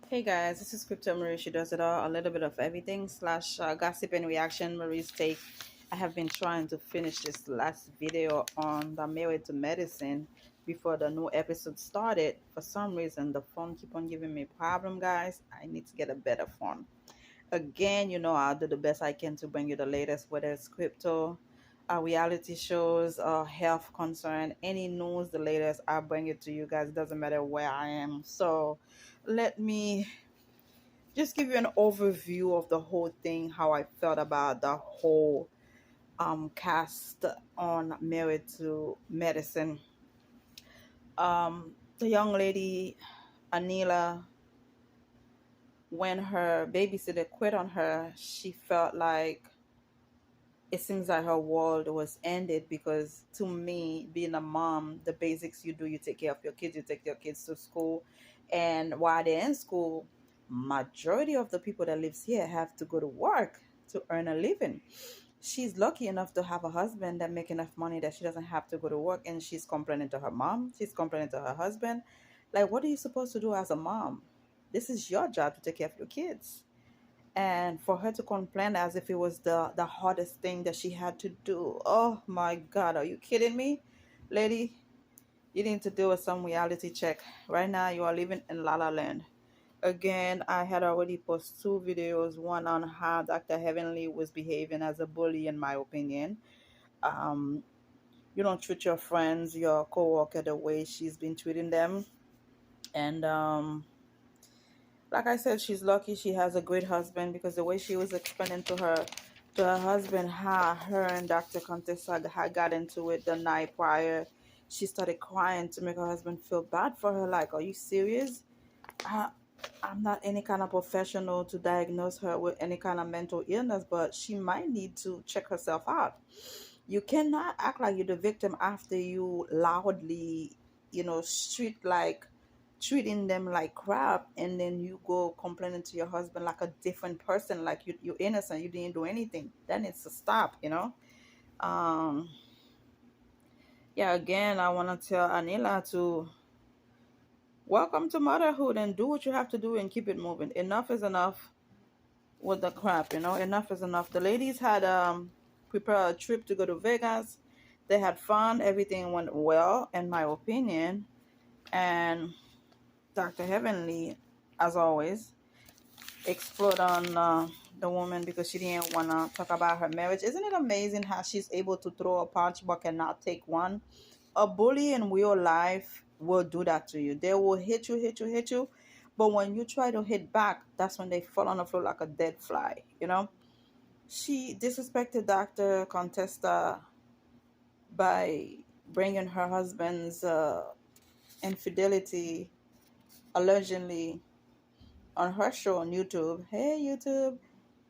Hey guys, this is Crypto Marie. She does it all, a little bit of everything slash gossip and reaction. Marie's take. I have been trying to finish this last video on the Married to Medicine before the new episode started. For some reason, the phone keep on giving me problem, guys. I need to get a better phone. Again, I'll do the best I can to bring you the latest, whether it's crypto, reality shows, health concern, any news, the latest. I'll bring it to you guys. It doesn't matter where I am. So let me just give you an overview of the whole thing, how I felt about the whole cast on Married to Medicine. The young lady, Anila, when her babysitter quit on her, she felt like it seems like her world was ended because to me, being a mom, the basics you do, you take care of your kids, you take your kids to school. And while they're in school, majority of the people that lives here have to go to work to earn a living. She's lucky enough to have a husband that make enough money that she doesn't have to go to work, and she's complaining to her mom, she's complaining to her husband. Like, what are you supposed to do as a mom? This is your job to take care of your kids, and for her to complain as if it was the hardest thing that she had to do. Oh my god, are you kidding me, lady? You need to do some reality check. Right now you are living in La La Land. Again, I had already posted two videos, one on how Dr. Heavenly was behaving as a bully, in my opinion. um you don't treat your friends, your co-worker, the way she's been treating them. And like I said, she's lucky she has a great husband, because the way she was explaining to her husband how her and Dr. Contessa had got into it the night prior, she started crying to make her husband feel bad for her. Like, are you serious? I, I'm not any kind of professional to diagnose her with any kind of mental illness, but she might need to check herself out. You cannot act like you're the victim after you loudly, treating them like crap, and then you go complaining to your husband like a different person, like you're innocent, you didn't do anything. That needs to stop. Um, yeah, again, I want to tell Anila to welcome to motherhood and do what you have to do and keep it moving. Enough is enough with the crap. Enough is enough. The ladies had prepared a trip to go to Vegas. They had fun. Everything went well, in my opinion. And Dr. Heavenly, as always, explode on the woman because she didn't want to talk about her marriage. Isn't it amazing how she's able to throw a punch but cannot take one? A bully in real life will do that to you. They will hit you, hit you, hit you. But when you try to hit back, that's when they fall on the floor like a dead fly. She disrespected Dr. Contesta by bringing her husband's infidelity allegedly on her show on YouTube. Hey, YouTube.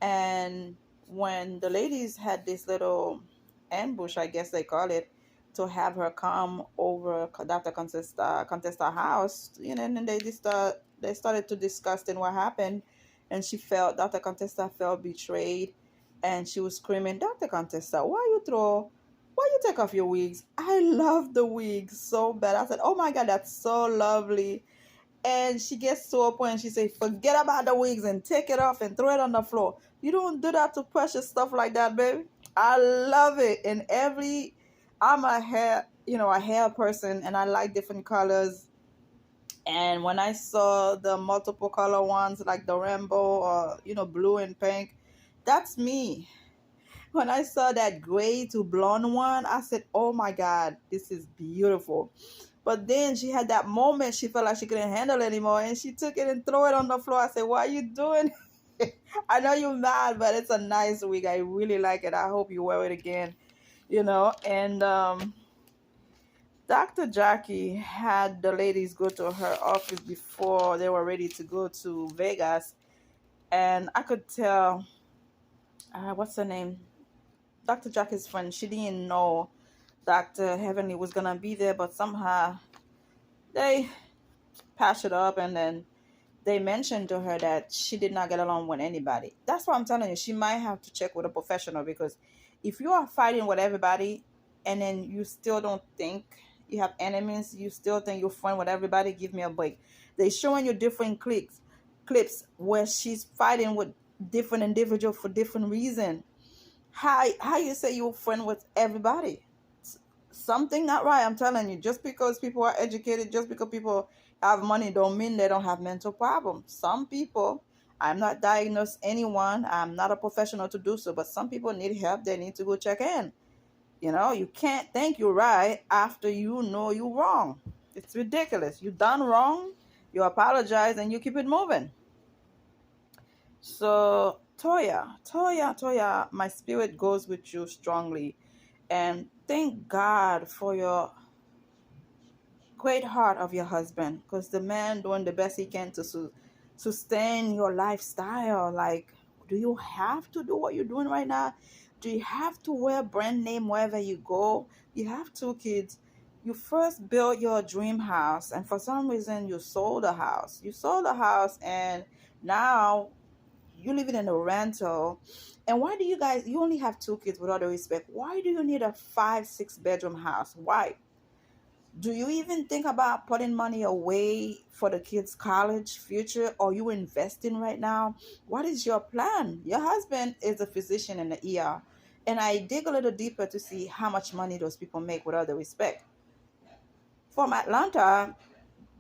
And when the ladies had this little ambush, I guess they call it, to have her come over Dr. Contesta house, and then they started to discuss then what happened, and Dr. Contesta felt betrayed, and she was screaming, Dr. Contesta, why you take off your wigs? I love the wigs so bad. I said, oh my God, that's so lovely. And she gets to a point and she say, forget about the wigs and take it off and throw it on the floor. You don't do that to precious stuff like that, baby. I love it. I'm a hair person, and I like different colors. And when I saw the multiple color ones like the rainbow or blue and pink, that's me. When I saw that gray to blonde one, I said, oh my God, this is beautiful. But then she had that moment, she felt like she couldn't handle it anymore, and she took it and threw it on the floor. I said, what are you doing? I know you're mad, but it's a nice wig. I really like it. I hope you wear it again. And Dr. Jackie had the ladies go to her office before they were ready to go to Vegas. And I could tell, what's her name? Dr. Jackie's friend, she didn't know Dr. Heavenly was going to be there, but somehow they patched it up, and then they mentioned to her that she did not get along with anybody. That's what I'm telling you. She might have to check with a professional, because if you are fighting with everybody and then you still don't think you have enemies, you still think you're friend with everybody, give me a break. They showing you different cliques. clips where she's fighting with different individuals for different reason. How you say you're friend with everybody? Something not right. I'm telling you. Just because people are educated, just because people have money, don't mean they don't have mental problems. Some people, I'm not diagnosed anyone. I'm not a professional to do so, but some people need help. They need to go check in. You can't think you're right after you know you're wrong. It's ridiculous. You done wrong, you apologize, and you keep it moving. So Toya, my spirit goes with you strongly, and thank God for your great heart of your husband, because the man doing the best he can to sustain your lifestyle. Like, do you have to do what you're doing right now? Do you have to wear brand name wherever you go? You have two kids. You first built your dream house, and for some reason you sold the house. And now you're living in a rental. And why do you only have two kids? With all the respect, why do you need a 5-6 bedroom house? Why? Do you even think about putting money away for the kids' college future? Or you investing right now? What is your plan? Your husband is a physician in the ER. And I dig a little deeper to see how much money those people make, with all the respect. From Atlanta,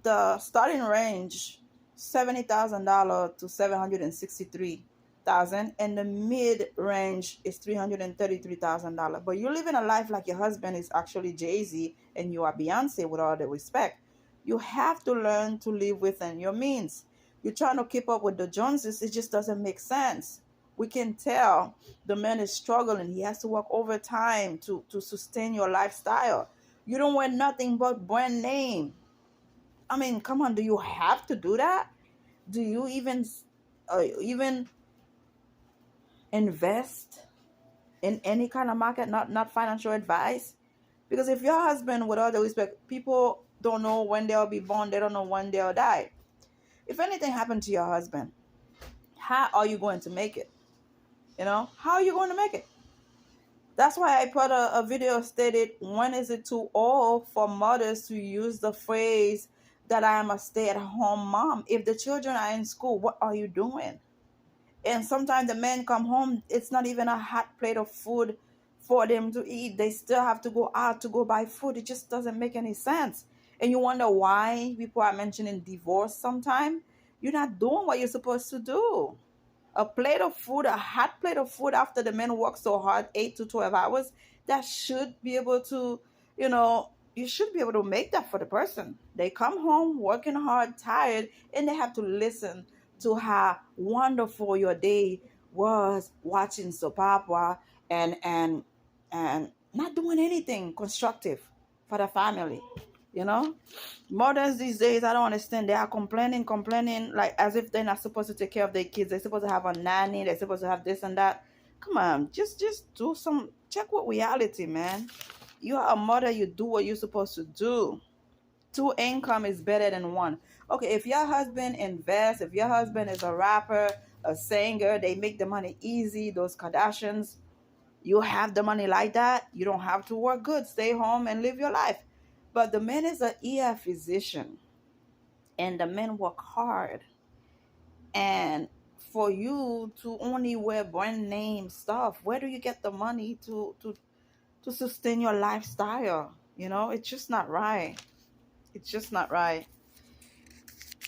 the starting range $70,000 to $763,000, and the mid range is $333,000. But you're living a life like your husband is actually Jay-Z and you are Beyonce, with all the respect. You have to learn to live within your means. You're trying to keep up with the Joneses, it just doesn't make sense. We can tell the man is struggling. He has to work overtime to sustain your lifestyle. You don't wear nothing but brand name. I mean, come on, do you have to do that? Do you even invest in any kind of market? Not financial advice. Because if your husband, with all the respect, people don't know when they'll be born, they don't know when they'll die. If anything happened to your husband, how are you going to make it? How are you going to make it? That's why I put a video stated, when is it too old for mothers to use the phrase that I am a stay-at-home mom? If the children are in school, what are you doing? And sometimes the men come home, it's not even a hot plate of food for them to eat. They still have to go out to go buy food. It just doesn't make any sense. And you wonder why people are mentioning divorce sometimes. You're not doing what you're supposed to do. A plate of food, a hot plate of food after the men work so hard, 8 to 12 hours, that should be able to, you should be able to make that for the person. They come home working hard, tired, and they have to listen to how wonderful your day was watching soap opera and not doing anything constructive for the family. you know Mothers these days, I don't understand. They are complaining like as if they're not supposed to take care of their kids. They're supposed to have a nanny, they're supposed to have this and that. Come on, just do some check with reality, man. You are a mother, you do what you're supposed to do. Two income is better than one. Okay, if your husband invests, if your husband is a rapper, a singer, they make the money easy, those Kardashians, you have the money like that, you don't have to work. Good, stay home and live your life. But the man is an ER physician, and the men work hard. And for you to only wear brand name stuff, where do you get the money to sustain your lifestyle? It's just not right. It's just not right.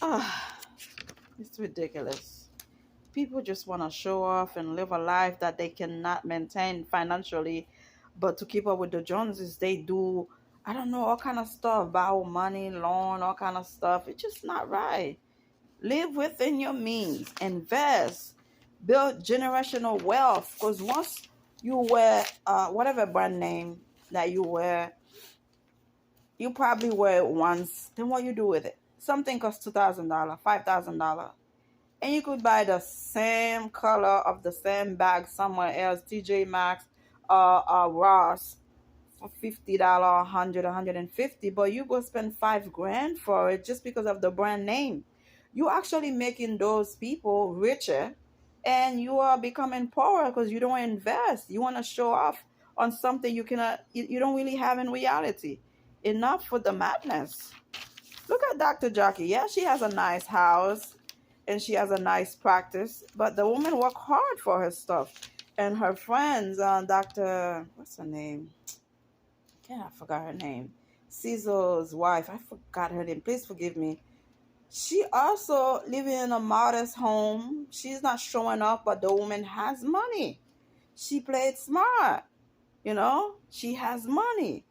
Ah, it's ridiculous. People just want to show off and live a life that they cannot maintain financially, but to keep up with the Joneses, they do, I don't know, all kind of stuff, borrow money, loan, all kind of stuff. It's just not right. Live within your means, invest, build generational wealth. Because once you wear whatever brand name that you wear, you probably wear it once. Then what you do with it? Something costs $2,000, $5,000, and you could buy the same color of the same bag somewhere else, TJ Maxx, Ross, for $50, 100, 150, but you go spend $5,000 for it just because of the brand name. You actually making those people richer, and you are becoming poorer because you don't invest. You want to show off on something you don't really have in reality. Enough with the madness. Look at Dr. Jackie. Yeah, she has a nice house. and she has a nice practice. But the woman work hard for her stuff, and her friends, Dr. What's her name? Yeah, I forgot her name. Caesar's wife. I forgot her name. Please forgive me. She also living in a modest home. She's not showing up, but the woman has money. She played smart. She has money.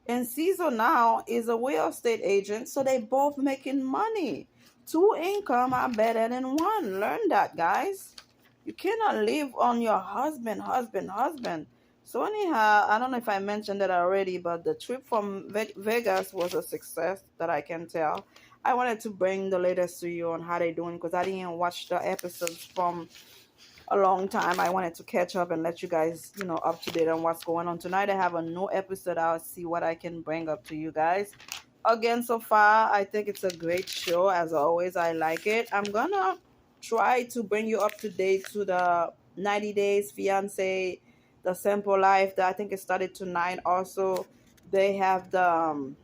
And Caesar now is a real estate agent, so they both making money. Two income are better than one. Learn that, guys. You cannot live on your husband, husband, husband. So anyhow, I don't know if I mentioned that already, but the trip from Vegas was a success that I can tell. I wanted to bring the latest to you on how they doing because I didn't watch the episodes from a long time. I wanted to catch up and let you guys, up to date on what's going on. Tonight I have a new episode. I'll see what I can bring up to you guys. Again, so far, I think it's a great show. As always, I like it. I'm gonna try to bring you up to date to the 90 Days Fiance, the Simple Life. That I think it started tonight. Also, they have the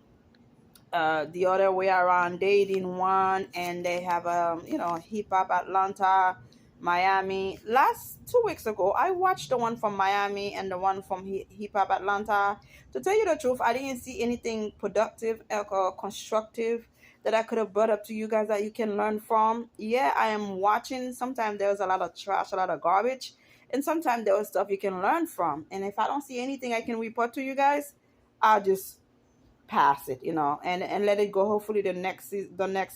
other way around dating one, and they have hip hop Atlanta, Miami. Last 2 weeks ago I watched the one from Miami and the one from hip hop Atlanta. To tell you the truth, I didn't see anything productive or constructive that I could have brought up to you guys that you can learn from. Yeah, I am watching. Sometimes there's a lot of trash, a lot of garbage, and sometimes there was stuff you can learn from. And if I don't see anything I can report to you guys, I'll just pass it, and let it go. Hopefully the next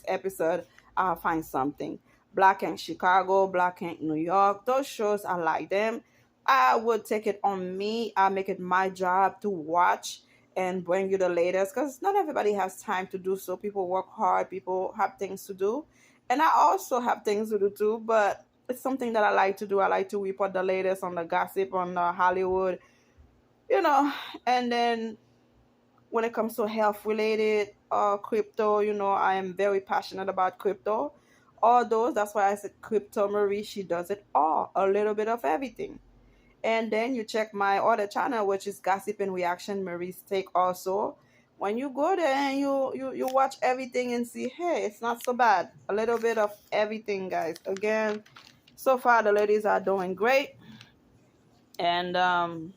episode I'll find something. Black Ink Chicago, Black Ink New York, those shows I like them. I would take it on me. I make it my job to watch and bring you the latest because not everybody has time to do so. People work hard, people have things to do, and I also have things to do too, but it's something that I like to do. I like to report the latest on the gossip on Hollywood, you know and then when it comes to health related crypto, I am very passionate about crypto. All those, that's why I said Crypto Marie. She does it all, a little bit of everything. And then you check my other channel, which is Gossip and Reaction, Marie's Take. Also, when you go there and you watch everything and see, hey, it's not so bad. A little bit of everything, guys. Again, so far the ladies are doing great, and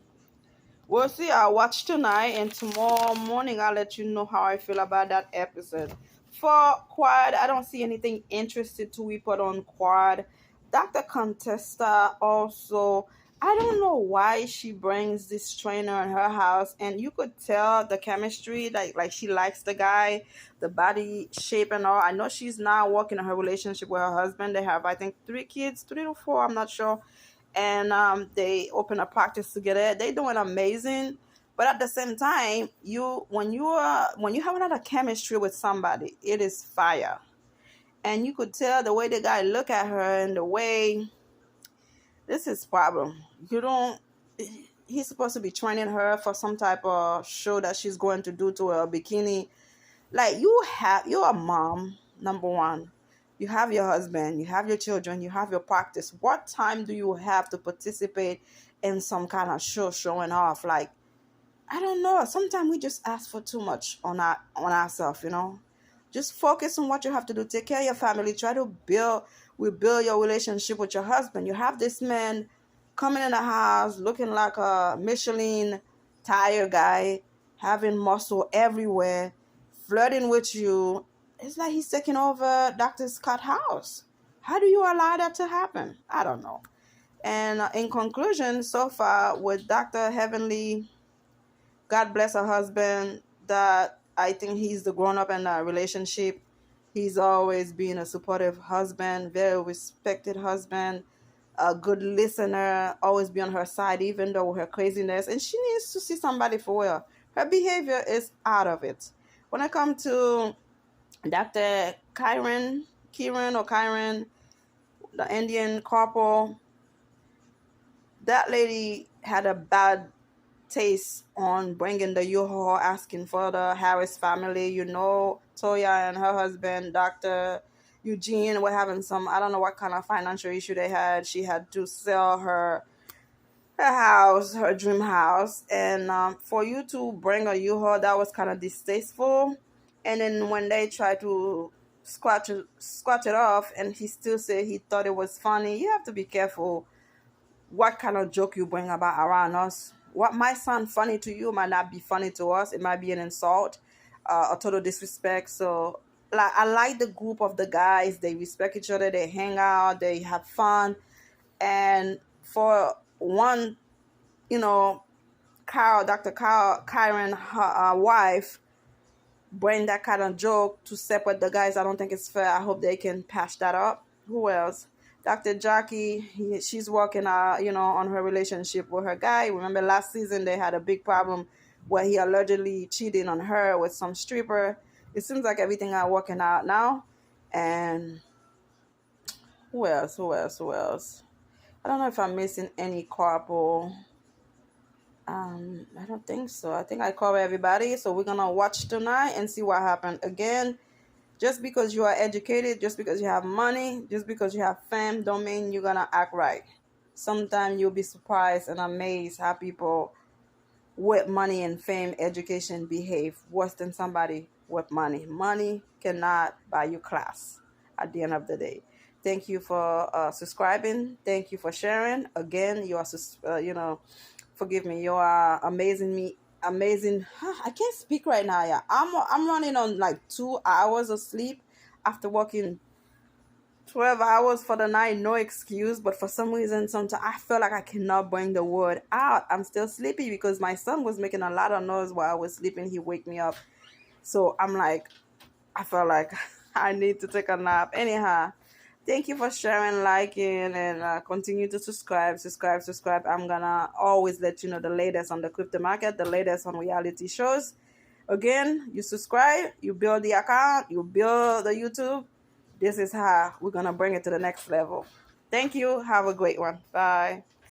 we'll see. I'll watch tonight, and tomorrow morning I'll let you know how I feel about that episode. For Quad, I don't see anything interested to report on Quad. Dr. Contesta also, I don't know why she brings this trainer in her house, and you could tell the chemistry, like she likes the guy, the body shape and all. I know she's now working on her relationship with her husband. They have, I think, 3 kids, 3 to 4, I'm not sure, and they open a practice together. They doing amazing, but at the same time, when you have another chemistry with somebody, it is fire, and you could tell the way the guy look at her and the way this is problem. You don't. He's supposed to be training her for some type of show that she's going to do to her bikini. Like you're a mom, number one. You have your husband, you have your children, you have your practice. What time do you have to participate in some kind of show showing off? Like, I don't know. Sometimes we just ask for too much on ourselves. Just focus on what you have to do. Take care of your family. Try to rebuild your relationship with your husband. You have this man coming in the house looking like a Michelin tire guy, having muscle everywhere, flirting with you. It's like he's taking over Dr. Scott's house. How do you allow that to happen? I don't know. And in conclusion, so far with Dr. Heavenly, God bless her husband, that I think he's the grown up in the relationship. He's always been a supportive husband, very respected husband, a good listener, always be on her side, even though her craziness. And she needs to see somebody for real. Her behavior is out of it. When I come to Dr. Kyron, the Indian couple, that lady had a bad taste on bringing the U-Haul, asking for the Harris family. Toya and her husband, Dr. Eugene, were having some, I don't know what kind of financial issue they had. She had to sell her house, her dream house. And for you to bring a U-Haul, that was kind of distasteful. And then when they tried to scratch it off, and he still said he thought it was funny. You have to be careful what kind of joke you bring about around us. What might sound funny to you might not be funny to us. It might be an insult, a total disrespect. So, like, I like the group of the guys. They respect each other. They hang out. They have fun. And for one, you know, Dr. Karen, her wife, bring that kind of joke to separate the guys. I don't think it's fair. I hope they can patch that up. Who else? Dr. Jackie, she's working, on her relationship with her guy. Remember last season they had a big problem where he allegedly cheated on her with some stripper. It seems like everything are working out now. And who else? Who else? Who else? I don't know if I'm missing any couple. I don't think so. I think I cover everybody. So we're gonna watch tonight and see what happened. Again, just because you are educated, just because you have money, just because you have fame, don't mean you're gonna act right. Sometimes you'll be surprised and amazed how people with money and fame, education behave worse than somebody with money. Money cannot buy you class at the end of the day. Thank you for subscribing. Thank you for sharing. Again, you are, forgive me. You are amazing. I can't speak right now. Yeah, I'm running on like 2 hours of sleep after working 12 hours for the night. No excuse, but for some reason, sometimes I feel like I cannot bring the word out. I'm still sleepy because my son was making a lot of noise while I was sleeping. He wake me up, so I'm like, I felt like I need to take a nap. Anyhow, thank you for sharing, liking, and continue to subscribe. I'm gonna always let you know the latest on the crypto market, the latest on reality shows. Again, you subscribe, you build the account, you build the YouTube. This is how we're gonna bring it to the next level. Thank you. Have a great one. Bye.